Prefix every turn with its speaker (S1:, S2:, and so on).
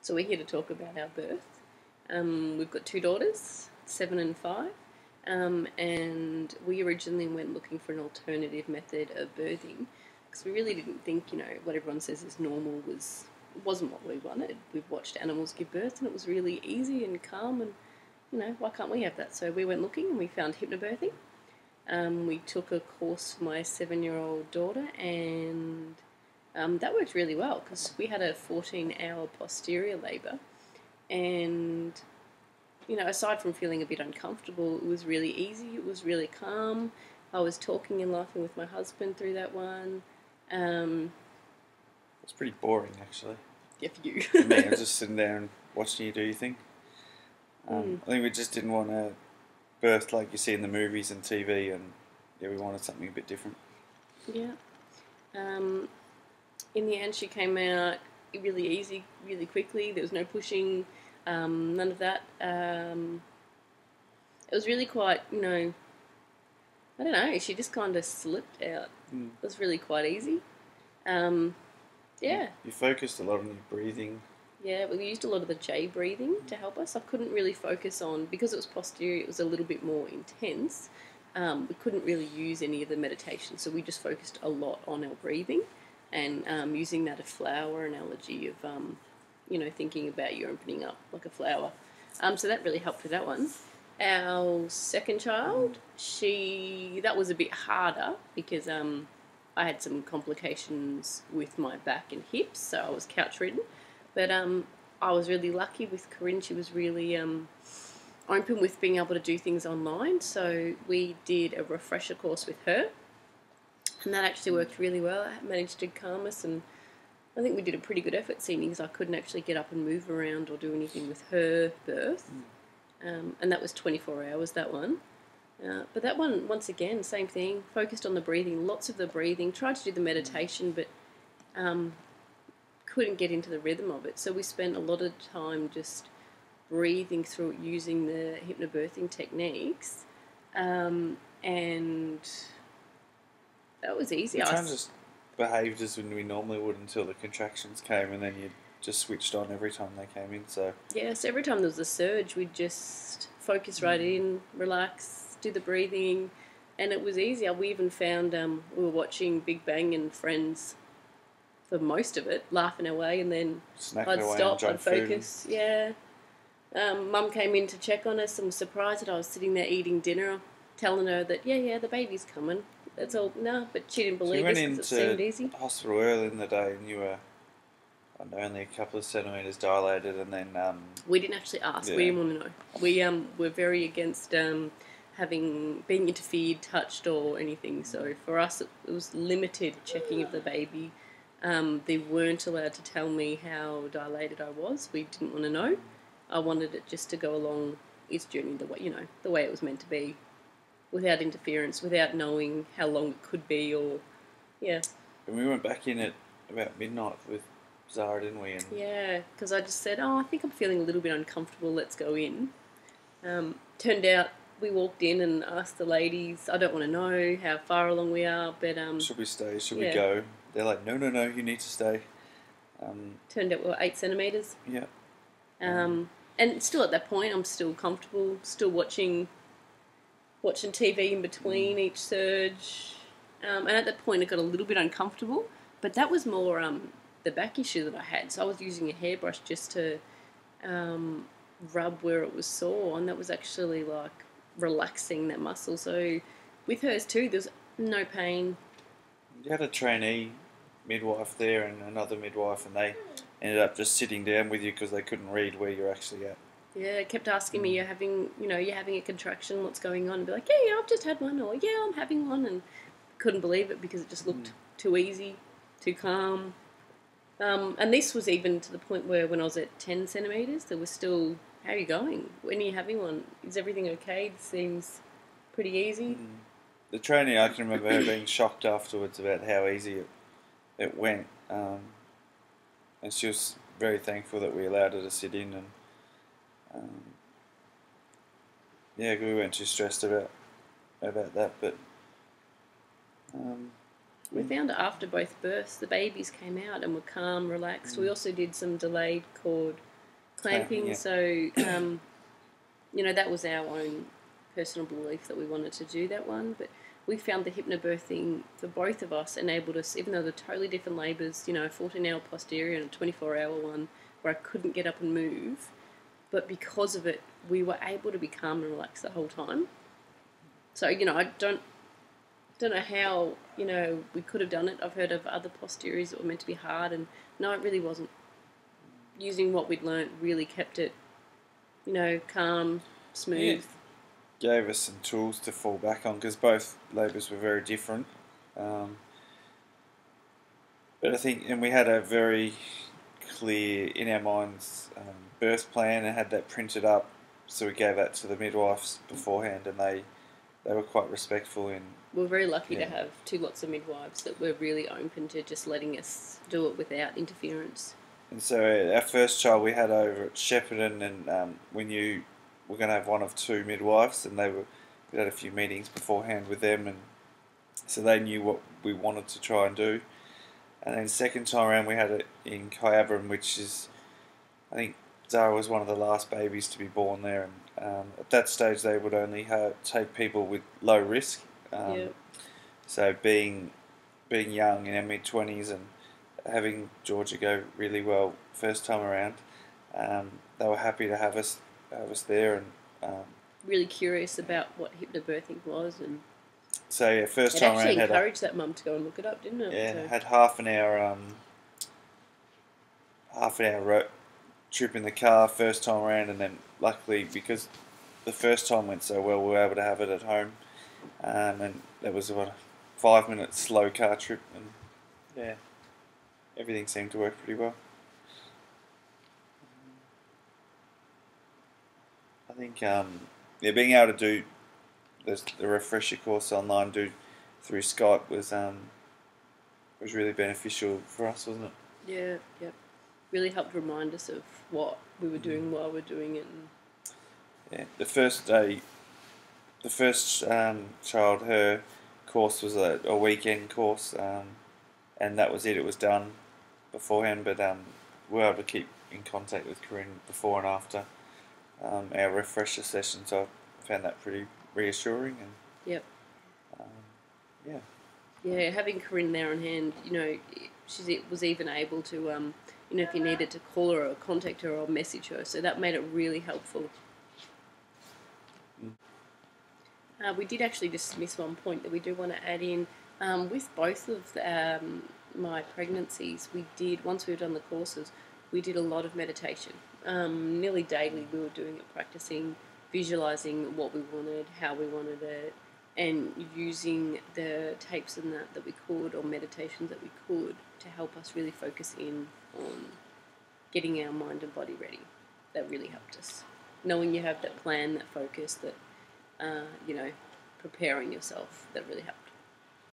S1: So we're here to talk about our birth. We've got two daughters, 7 and 5, and we originally went looking for an alternative method of birthing because we really didn't think, what everyone says is normal wasn't what we wanted. We've watched animals give birth and it was really easy and calm and, why can't we have that? So we went looking and we found hypnobirthing. We took a course for my 7-year-old daughter and that worked really well because we had a 14-hour posterior labour and, aside from feeling a bit uncomfortable, it was really easy, it was really calm. I was talking and laughing with my husband through that one.
S2: It's pretty boring, actually.
S1: Yeah, for you.
S2: For me, I was just sitting there and watching you do your thing. I think we just didn't want to birth like you see in the movies and TV, and we wanted something a bit different.
S1: Yeah. In the end, she came out really easy, really quickly. There was no pushing, none of that. It was really quite, I don't know, she just kind of slipped out. It was really quite easy. Yeah.
S2: You focused a lot on your breathing.
S1: Yeah, we used a lot of the J breathing to help us. I couldn't really focus on, because it was posterior, it was a little bit more intense. We couldn't really use any of the meditation, so we just focused a lot on our breathing and using that a flower analogy of, thinking about you opening up like a flower. So that really helped with that one. Our second child, that was a bit harder because I had some complications with my back and hips, so I was couch ridden. But I was really lucky with Corinne. She was really open with being able to do things online. So we did a refresher course with her. And that actually worked really well. I managed to calm us, and I think we did a pretty good effort, seeing because I couldn't actually get up and move around or do anything with her birth. And that was 24 hours, that one. But that one, once again, same thing, focused on the breathing, lots of the breathing, tried to do the meditation, but couldn't get into the rhythm of it. So we spent a lot of time just breathing through it using the hypnobirthing techniques, and that was easy.
S2: We kind of just behaved as we normally would until the contractions came, and then you just switched on every time they came in. So
S1: yes, every time there was a surge, we'd just focus right in, relax, do the breathing, and it was easier. We even found we were watching Big Bang and Friends for most of it, laughing away, and then I'd stop, I'd focus. Yeah. Mum came in to check on us and was surprised that I was sitting there eating dinner, telling her that, the baby's coming. That's all. No, but she didn't believe us because it seemed easy.
S2: You went into hospital early in the day and you were only a couple of centimetres dilated, and then...
S1: we didn't actually ask. Yeah. We didn't want to know. We were very against being interfered, touched or anything. So for us, it was limited checking of the baby. They weren't allowed to tell me how dilated I was. We didn't want to know. I wanted it just to go along its journey the way it was meant to be, without interference, without knowing how long it could be, or And
S2: we went back in at about midnight with Zara, didn't we?
S1: And because I just said, I think I'm feeling a little bit uncomfortable. Let's go in. Turned out we walked in and asked the ladies, I don't want to know how far along we are, but...
S2: should we stay? Should we go? They're like, no, you need to stay.
S1: Turned out we were 8 centimetres.
S2: Yeah.
S1: And still at that point, I'm still comfortable, still watching TV in between each surge. And at that point, it got a little bit uncomfortable, but that was more the back issue that I had. So I was using a hairbrush just to rub where it was sore, and that was actually like relaxing that muscle. So with hers too, there's no pain.
S2: You had a trainee midwife there and another midwife, and they ended up just sitting down with you because they couldn't read where you're actually at.
S1: Yeah, kept asking me, you're having a contraction, what's going on? And be like, yeah, I've just had one, or yeah, I'm having one, and couldn't believe it because it just looked too easy, too calm. And this was even to the point where when I was at 10 centimetres, there was still, how are you going? When are you having one? Is everything okay? It seems pretty easy.
S2: The trainee, I can remember her being shocked afterwards about how easy it went. And she was very thankful that we allowed her to sit in, and we weren't too stressed about that, but
S1: we found after both births the babies came out and were calm, relaxed. We also did some delayed cord clamping.
S2: Yeah.
S1: So, you know, that was our own personal belief that we wanted to do that one, but we found the hypnobirthing for both of us enabled us, even though they're totally different labours, you know, a 14-hour posterior and a 24-hour one where I couldn't get up and move, but because of it, we were able to be calm and relaxed the whole time. So, you know, I don't know how, you know, we could have done it. I've heard of other posteriors that were meant to be hard, and no, it really wasn't. Using what we'd learnt really kept it, you know, calm, smooth.
S2: Yeah. Gave us some tools to fall back on because both labours were very different. But I think, and we had a very clear in our minds birth plan and had that printed up, so we gave that to the midwives beforehand, and they were quite respectful in.
S1: We're very lucky to have two lots of midwives that were really open to just letting us do it without interference.
S2: And so our first child we had over at Shepparton, and we knew we're going to have one of two midwives, and we had a few meetings beforehand with them, and so they knew what we wanted to try and do. And then second time around we had it in Kyabram, which is, I think Zara was one of the last babies to be born there, and at that stage they would only take people with low risk. So being young in our mid-20s and having Georgia go really well first time around, they were happy to have us there, and
S1: really curious about what hypnobirthing was, and
S2: so yeah, first
S1: it
S2: time
S1: actually
S2: around
S1: encouraged that mum to go and look it up, didn't it?
S2: Yeah,
S1: so.
S2: Had half an hour trip in the car first time around, and then luckily because the first time went so well, we were able to have it at home, and that was about a 5-minute slow car trip, and yeah, everything seemed to work pretty well. I think being able to do the refresher course online through Skype was really beneficial for us, wasn't it?
S1: Yeah, yep. Really helped remind us of what we were doing while we're doing it.
S2: Yeah, the first day, the first child, her course was a weekend course, and that was it. It was done beforehand, but we were able to keep in contact with Corinne before and after our refresher sessions. I found that pretty reassuring, and
S1: yep.
S2: Yeah.
S1: Yeah, having Corinne there on hand, you know, she was even able to, you know, if you needed to call her or contact her or message her, so that made it really helpful. We did actually just miss one point that we do want to add in. With both of my pregnancies, we did, once we've done the courses, we did a lot of meditation. Nearly daily we were doing it, practicing, visualising what we wanted, how we wanted it, and using the tapes and that we could, or meditations that we could, to help us really focus in on getting our mind and body ready. That really helped us. Knowing you have that plan, that focus, that, you know, preparing yourself, that really helped.